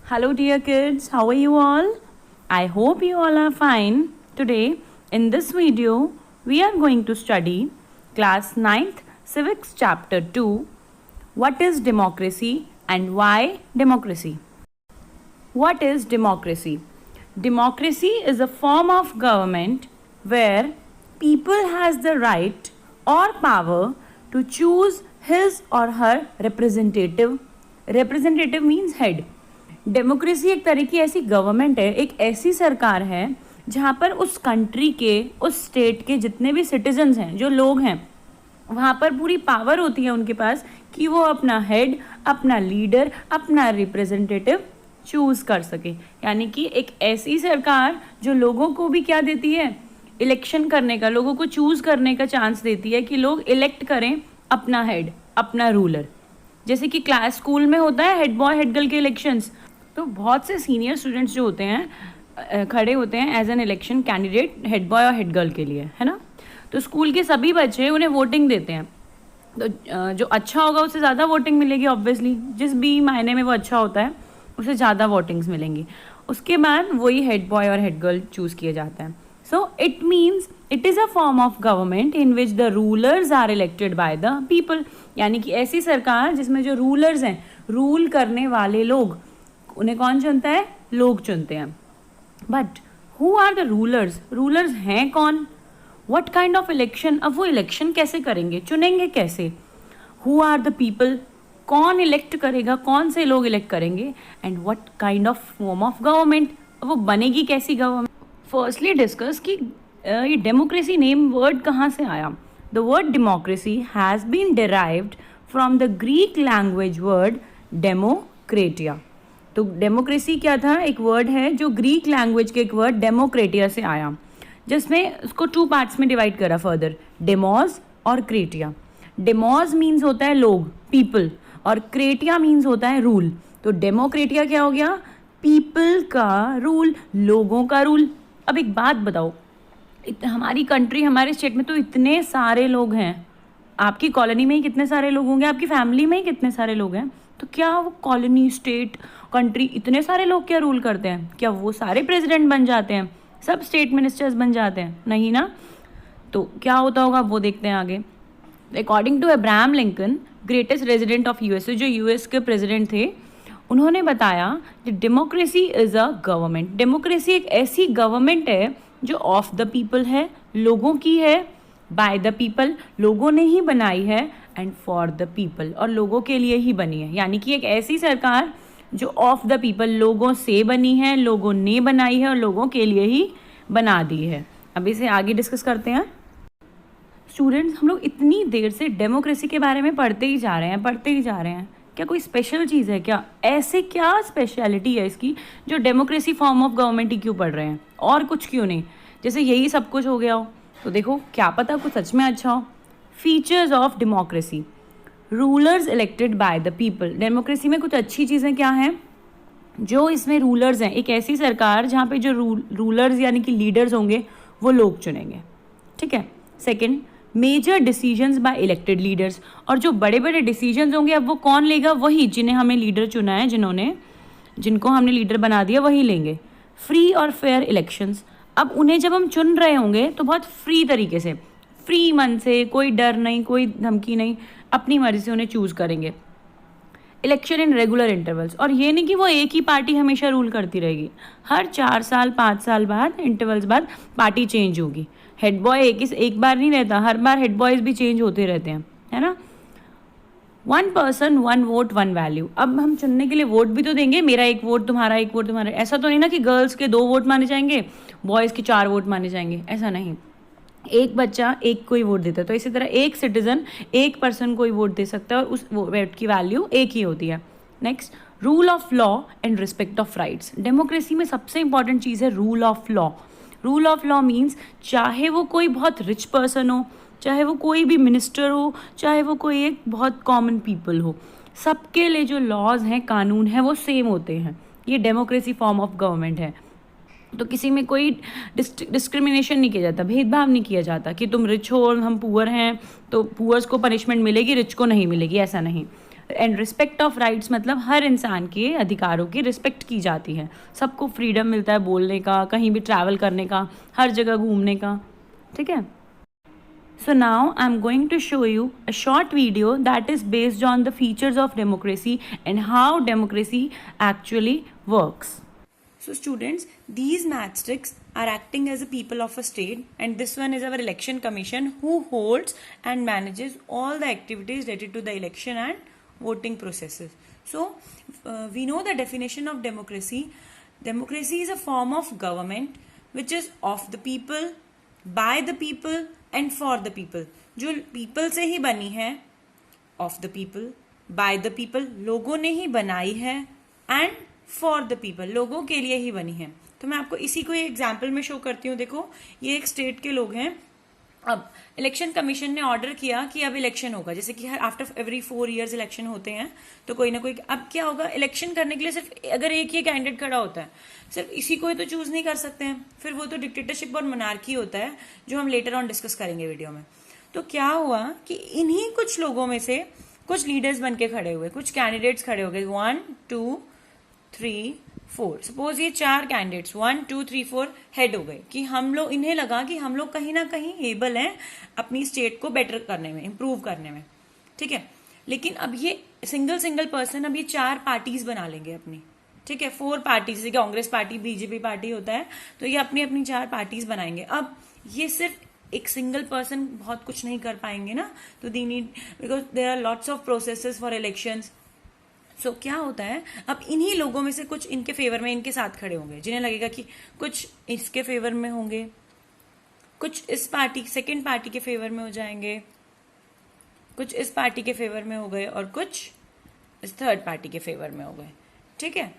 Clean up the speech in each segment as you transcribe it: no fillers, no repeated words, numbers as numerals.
Hello, dear kids. How are you all? I hope you all are fine. Today, in this video, we are going to study class 9th Civics chapter 2. What is democracy and why democracy? What is democracy? Democracy is a form of government where people has the right or power to choose his or her representative. Representative means head. Democracy एक तरह की ऐसी government है, एक ऐसी सरकार है जहाँ पर उस कंट्री के, उस स्टेट के जितने भी सिटीजन्स हैं, जो लोग हैं, वहाँ पर पूरी पावर होती है उनके पास कि वो अपना हेड, अपना लीडर, अपना रिप्रेजेंटेटिव चूज़ कर सके। यानी कि एक ऐसी सरकार जो लोगों को भी क्या देती है, इलेक्शन करने का, लोगों को चूज़ करने का चांस देती है कि लोग इलेक्ट करें अपना हेड, अपना रूलर। जैसे कि क्लास स्कूल में होता है हेड बॉय हेड गर्ल के इलेक्शंस, तो बहुत से सीनियर स्टूडेंट्स जो होते हैं खड़े होते हैं as an election candidate head boy और हेड गर्ल के लिए, है ना। तो स्कूल के सभी बच्चे उन्हें वोटिंग देते हैं, तो जो अच्छा होगा उससे ज़्यादा वोटिंग मिलेगी। ऑब्वियसली जिस भी मायने में वो अच्छा होता है उसे ज़्यादा वोटिंग्स मिलेंगी। उसके बाद वही हेड बॉय और हेड गर्ल चूज़ किए जाते हैं। So it means it is a form of government in which the rulers are elected by the people. यानी कि ऐसी सरकार जिसमें जो रूलर्स हैं, रूल करने वाले लोग, उन्हें कौन चुनता है? लोग चुनते हैं। But who are the rulers? Rulers हैं कौन? What kind of election? अब वो इलेक्शन कैसे करेंगे, चुनेंगे कैसे? Who are the people? कौन इलेक्ट करेगा, कौन से लोग इलेक्ट करेंगे? And what kind of form of government, वो बनेगी कैसी गवर्नमेंट? फर्स्टली डिस्कस कि ये डेमोक्रेसी नेम वर्ड कहाँ से आया। The word democracy has been derived from the Greek language word demokratia. तो डेमोक्रेसी क्या था? एक वर्ड है जो ग्रीक लैंग्वेज के एक वर्ड डेमोक्रेटिया से आया, जिसमें उसको 2 पार्ट्स में डिवाइड करा फर्दर, डेमोज और क्रेटिया। डेमोज मीन्स होता है लोग, पीपल, और क्रेटिया मीन्स होता है रूल। तो डेमोक्रेटिया क्या हो गया? पीपल का रूल, लोगों का रूल। अब एक बात बताओ, हमारी कंट्री, हमारे स्टेट में तो इतने सारे लोग हैं, आपकी कॉलोनी में ही कितने सारे लोग होंगे, आपकी फैमिली में ही कितने सारे लोग हैं, तो क्या वो कॉलोनी, स्टेट, कंट्री, इतने सारे लोग क्या रूल करते हैं? क्या वो सारे प्रेसिडेंट बन जाते हैं, सब स्टेट मिनिस्टर्स बन जाते हैं? नहीं ना। तो क्या होता होगा वो देखते हैं आगे। According to Abraham Lincoln, greatest resident of USA, जो यूएस के प्रेसिडेंट थे, उन्होंने बताया कि democracy is a government. Democracy एक ऐसी गवर्नमेंट है जो ऑफ द पीपल है, लोगों की है, बाय द पीपल, लोगों ने ही बनाई है, एंड फॉर द पीपल, और लोगों के लिए ही बनी है। यानी कि एक ऐसी सरकार जो ऑफ द पीपल, लोगों से बनी है, लोगों ने बनाई है और लोगों के लिए ही बना दी है। अब इसे आगे डिस्कस करते हैं। स्टूडेंट्स, हम लोग इतनी देर से डेमोक्रेसी के बारे में पढ़ते ही जा रहे हैं। क्या कोई स्पेशल चीज़ है क्या? ऐसे क्या स्पेशलिटी है इसकी जो डेमोक्रेसी फॉर्म ऑफ गवर्नमेंट ही क्यों पढ़ रहे हैं, और कुछ क्यों नहीं? जैसे यही सब कुछ हो गया हो। तो देखो, क्या पता कुछ सच में अच्छा हो। Features of democracy, rulers elected by the people. Democracy में कुछ अच्छी चीज़ें क्या हैं? जो इसमें रूलर्स हैं, एक ऐसी सरकार जहाँ पे जो रूलर्स यानी कि लीडर्स होंगे वो लोग चुनेंगे, ठीक है। Second, major decisions by elected leaders, और जो बड़े बड़े डिसीजंस होंगे अब वो कौन लेगा? वही जिन्हें हमने लीडर चुना है, जिनको हमने लीडर बना दिया वही लेंगे। फ्री और फेयर इलेक्शंस, अब उन्हें जब हम चुन रहे होंगे तो बहुत फ्री तरीके से, फ्री मन से, कोई डर नहीं, कोई धमकी नहीं, अपनी मर्जी से उन्हें चूज़ करेंगे। इलेक्शन इन रेगुलर इंटरवल्स, और ये नहीं कि वो एक ही पार्टी हमेशा रूल करती रहेगी, हर 4 साल 5 साल बाद, इंटरवल्स बाद पार्टी चेंज होगी। हेड बॉय एक बार नहीं रहता, हर बार हेड बॉयज़ भी चेंज होते रहते हैं, है ना। 1 पर्सन 1 वोट 1 वैल्यू, अब हम चुनने के लिए वोट भी तो देंगे, मेरा एक वोट तुम्हारा, एक वोट तुम्हारा। ऐसा तो नहीं ना कि गर्ल्स के 2 वोट माने जाएंगे, बॉयज़ के 4 वोट माने जाएंगे, ऐसा नहीं। एक बच्चा एक कोई वोट देता है, तो इसी तरह एक सिटीजन एक पर्सन कोई वोट दे सकता है और उस वोट की वैल्यू एक ही होती है। Next, rule of law and respect of rights. Democracy में सबसे इंपॉर्टेंट चीज़ है rule of law. Rule of law means चाहे वो कोई बहुत रिच पर्सन हो, चाहे वो कोई भी मिनिस्टर हो, चाहे वो कोई एक बहुत कॉमन पीपल हो, सबके लिए जो लॉज हैं, कानून हैं, वो सेम होते हैं। ये डेमोक्रेसी फॉर्म ऑफ गवर्नमेंट है। तो किसी में कोई डिस्क्रिमिनेशन नहीं किया जाता, भेदभाव नहीं किया जाता कि तुम रिच हो और हम पुअर हैं तो पुअर्स को पनिशमेंट मिलेगी, रिच को नहीं मिलेगी, ऐसा नहीं। एंड रिस्पेक्ट ऑफ राइट्स मतलब हर इंसान के अधिकारों की रिस्पेक्ट की जाती है, सबको फ्रीडम मिलता है बोलने का, कहीं भी ट्रैवल करने का, हर जगह घूमने का, ठीक है. So now I'm going to show you a short video that is based on the features of democracy and how democracy actually works. So students, these matchsticks are acting as a people of a state, and this one is our election commission who holds and manages all the activities related to the election and voting processes. So we know the definition of democracy. Democracy is a form of government which is of the people, by the people and for the people. जो people से ही बनी है, of the people, by the people, लोगों ने ही बनाई है, and for the people, लोगों के लिए ही बनी है. तो मैं आपको इसी को एग्जाम्पल में शो करती हूँ. देखो, ये एक स्टेट के लोग हैं. अब इलेक्शन कमीशन ने ऑर्डर किया कि अब इलेक्शन होगा, जैसे कि her after every 4 years election होते हैं, तो कोई ना कोई. अब क्या होगा, इलेक्शन करने के लिए सिर्फ अगर एक ही कैंडिडेट खड़ा होता है, सिर्फ इसी को ही तो चूज नहीं कर सकते हैं, फिर वो तो डिक्टेटरशिप और मोनार्की होता है, जो हम लेटर ऑन डिस्कस करेंगे वीडियो में. तो क्या हुआ कि इन्हीं कुछ लोगों में से कुछ लीडर्स बन के खड़े हुए, कुछ कैंडिडेट्स खड़े हो गए. 1 2 3 4, सपोज ये 4 कैंडिडेट्स 1 2 3 4 हेड हो गए, कि हम लोग, इन्हें लगा कि हम लोग कहीं ना कहीं एबल हैं अपनी स्टेट को बेटर करने में, इंप्रूव करने में, ठीक है. लेकिन अब ये सिंगल पर्सन अब ये 4 पार्टीज बना लेंगे अपनी, ठीक है. 4 पार्टीज, जैसे कांग्रेस पार्टी, बीजेपी पार्टी होता है, तो ये अपनी अपनी 4 पार्टीज बनाएंगे. अब ये सिर्फ एक सिंगल पर्सन बहुत कुछ नहीं कर पाएंगे ना, तो they need, because there are lots of processes for elections. So क्या होता है, अब इन्हीं लोगों में से कुछ इनके फेवर में, इनके साथ खड़े होंगे, जिन्हें लगेगा कि कुछ इसके फेवर में होंगे, कुछ इस पार्टी, सेकंड पार्टी के फेवर में हो जाएंगे, कुछ इस पार्टी के फेवर में हो गए, और कुछ इस थर्ड पार्टी के फेवर में हो गए, ठीक है.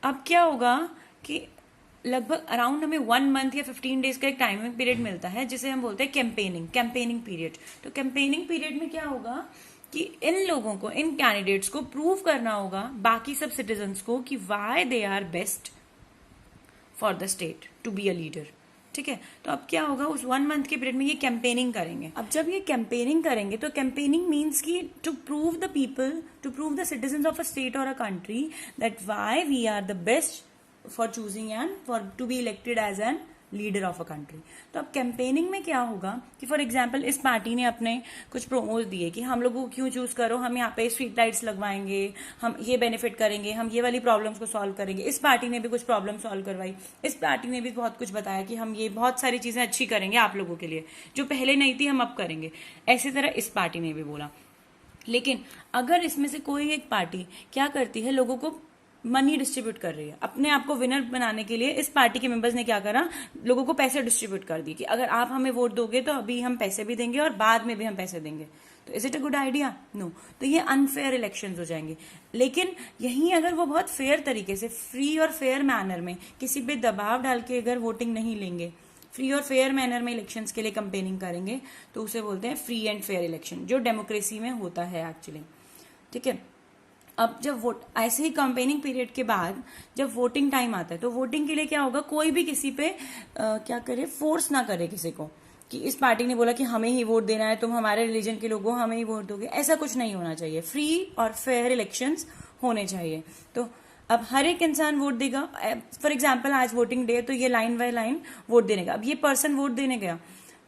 अब क्या होगा कि लगभग अराउंड हमें 1 month या 15 days का एक टाइमिंग पीरियड मिलता है, जिसे हम बोलते हैं कैंपेनिंग पीरियड. तो कैंपेनिंग पीरियड में क्या होगा कि इन लोगों को, इन कैंडिडेट्स को प्रूव करना होगा बाकी सब सिटीजन्स को कि why they are best for the state to be a leader, ठीक है. तो अब क्या होगा, उस 1 month के पीरियड में ये कैंपेनिंग करेंगे. अब जब ये कैंपेनिंग करेंगे, तो कैंपेनिंग मीन्स की to prove the people, to prove the citizens of a state और a country that why we are the best for choosing and for to be elected as an leader of a country. तो अब campaigning में क्या होगा कि for example इस party ने अपने कुछ प्रोमोज दिए कि हम लोगों को क्यों चूज करो, हम यहाँ पे स्ट्रीट लाइट्स लगवाएंगे, हम ये बेनिफिट करेंगे, हम ये वाली प्रॉब्लम्स को सॉल्व करेंगे. इस पार्टी ने भी कुछ प्रॉब्लम सॉल्व करवाई, इस पार्टी ने भी बहुत कुछ बताया कि हम ये बहुत सारी चीजें अच्छी करेंगे आप लोगों के लिए, जो पहले नहीं थी हम अब करेंगे. ऐसी तरह इस पार्टी ने भी बोला. लेकिन अगर इसमें से कोई एक पार्टी क्या करती है, लोगों को मनी डिस्ट्रीब्यूट कर रही है, अपने आप को विनर बनाने के लिए इस पार्टी के मेंबर्स ने क्या करा, लोगों को पैसे डिस्ट्रीब्यूट कर दिए कि अगर आप हमें वोट दोगे तो अभी हम पैसे भी देंगे और बाद में भी हम पैसे देंगे. तो is it a good idea? No. तो ये अनफेयर इलेक्शंस हो जाएंगे. लेकिन यहीं अगर वो बहुत फेयर तरीके से, फ्री और फेयर मैनर में, किसी पे दबाव डाल के अगर वोटिंग नहीं लेंगे, फ्री और फेयर मैनर में इलेक्शंस के लिए कंपेनिंग करेंगे, तो उसे बोलते हैं फ्री एंड फेयर इलेक्शन, जो डेमोक्रेसी में होता है एक्चुअली, ठीक है. अब जब वोट, ऐसे ही कैंपेनिंग पीरियड के बाद जब वोटिंग टाइम आता है, तो वोटिंग के लिए क्या होगा, कोई भी किसी पे क्या करे, फोर्स ना करे किसी को कि इस पार्टी ने बोला कि हमें ही वोट देना है, तुम हमारे रिलीजन के लोग हो, हमें ही वोट दोगे. ऐसा कुछ नहीं होना चाहिए. फ्री और फेयर इलेक्शंस होने चाहिए. तो अब हर एक इंसान वोट देगा. फॉर एग्जाम्पल आज वोटिंग डे है, तो ये लाइन बाय लाइन वोट देने का. अब ये पर्सन वोट देने गया,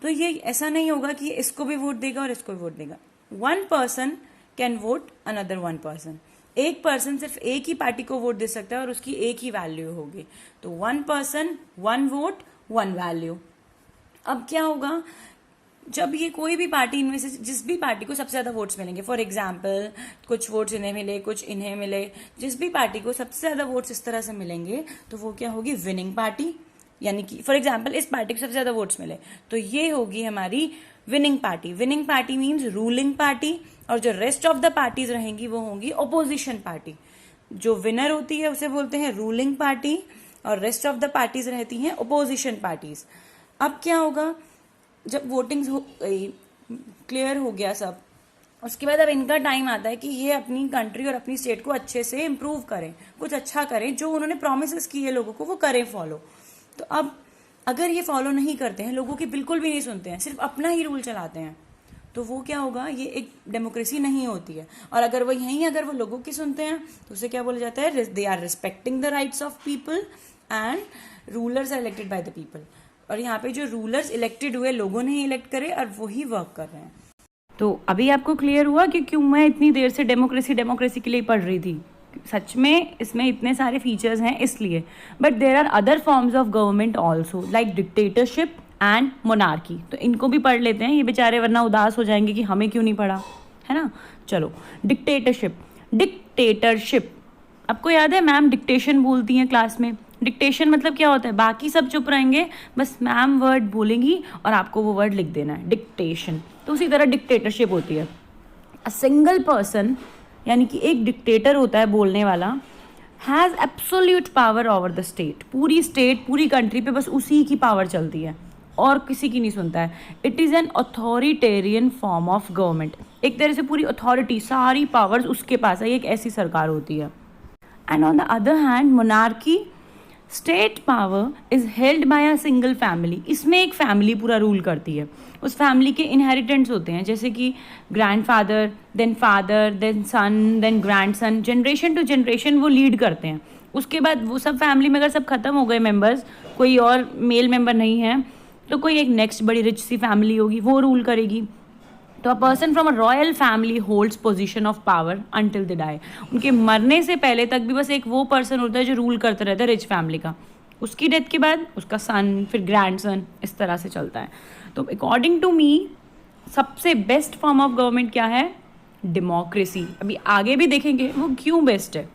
तो ये ऐसा नहीं होगा कि इसको भी वोट देगा और इसको भी वोट देगा. 1 person can vote another 1 person. एक पर्सन सिर्फ एक ही पार्टी को वोट दे सकता है और उसकी एक ही वैल्यू होगी. तो 1 person 1 vote 1 वैल्यू. अब क्या होगा, जब ये कोई भी पार्टी, इनमें से जिस भी पार्टी को सबसे ज्यादा वोट्स मिलेंगे, फॉर एग्जाम्पल कुछ वोट्स इन्हें मिले, कुछ इन्हें मिले, जिस भी पार्टी को सबसे ज्यादा वोट्स इस तरह से मिलेंगे, तो वो क्या होगी, विनिंग पार्टी. यानी कि फॉर एग्जाम्पल इस पार्टी को सबसे ज्यादा वोट्स मिले, तो ये होगी हमारी winning party. Winning party means ruling party, और जो रेस्ट ऑफ द पार्टीज रहेंगी वो होंगी ओपोजिशन पार्टी. जो विनर होती है उसे बोलते हैं रूलिंग पार्टी, और रेस्ट ऑफ द पार्टीज रहती हैं ओपोजिशन पार्टीज. अब क्या होगा, जब वोटिंग हो गई, क्लियर हो गया सब, उसके बाद अब इनका टाइम आता है कि ये अपनी कंट्री और अपनी स्टेट को अच्छे से इम्प्रूव करें, कुछ अच्छा करें, जो उन्होंने प्रोमिस किए लोगों को वो करें फॉलो. तो अब अगर ये फॉलो नहीं करते हैं, लोगों की बिल्कुल भी नहीं सुनते हैं, सिर्फ अपना ही रूल चलाते हैं, तो वो क्या होगा, ये एक डेमोक्रेसी नहीं होती है। और अगर वो लोगों की सुनते हैं तो उसे क्या बोला जाता है, they are respecting the rights of people and rulers are elected by the people. और यहाँ पे जो रूलर्स इलेक्टेड हुए, लोगों ने ही इलेक्ट करे और वही वर्क कर रहे हैं। तो अभी आपको क्लियर हुआ कि क्यों मैं इतनी देर से डेमोक्रेसी के लिए पढ़ रही थी। सच में इसमें इतने सारे फीचर्स हैं इसलिए। But there are other forms of government also, like dictatorship and monarchy. तो इनको भी पढ़ लेते हैं, ये बेचारे वरना उदास हो जाएंगे कि हमें क्यों नहीं पढ़ा, है ना। चलो, डिक्टेटरशिप आपको याद है, मैम डिक्टेशन बोलती हैं क्लास में। डिक्टेशन मतलब क्या होता है, बाकी सब चुप रहेंगे, बस मैम वर्ड बोलेंगी और आपको वो वर्ड लिख देना है, डिक्टेशन। तो उसी तरह डिक्टेटरशिप होती है। अ सिंगल पर्सन, यानी कि एक डिक्टेटर होता है बोलने वाला, has absolute power over the state. पूरी स्टेट, पूरी कंट्री पे बस उसी की पावर चलती है और किसी की नहीं सुनता है। It is an authoritarian form of government. एक तरह से पूरी अथॉरिटी, सारी पावर्स उसके पास है, एक ऐसी सरकार होती है। And on the other hand monarchy, state power is held by a single family. इसमें एक फैमिली पूरा रूल करती है। उस फैमिली के इनहेरिटेंट्स होते हैं, जैसे कि grandfather, then son, then grandson, generation to generation वो लीड करते हैं। उसके बाद वो सब फैमिली में अगर सब खत्म हो गए मेंबर्स, कोई और मेल मेंबर नहीं है, तो कोई एक नेक्स्ट बड़ी रिच सी फैमिली होगी, वो रूल करेगी। तो a person from a royal family holds position of power until they die. उनके मरने से पहले तक भी बस एक वो पर्सन होता है जो रूल करता रहता है रिच फैमिली का। उसकी डेथ के बाद उसका सन, फिर ग्रैंडसन, इस तरह से चलता है। तो अकॉर्डिंग टू मी सबसे बेस्ट फॉर्म ऑफ गवर्नमेंट क्या है, डेमोक्रेसी। अभी आगे भी देखेंगे वो क्यों बेस्ट है।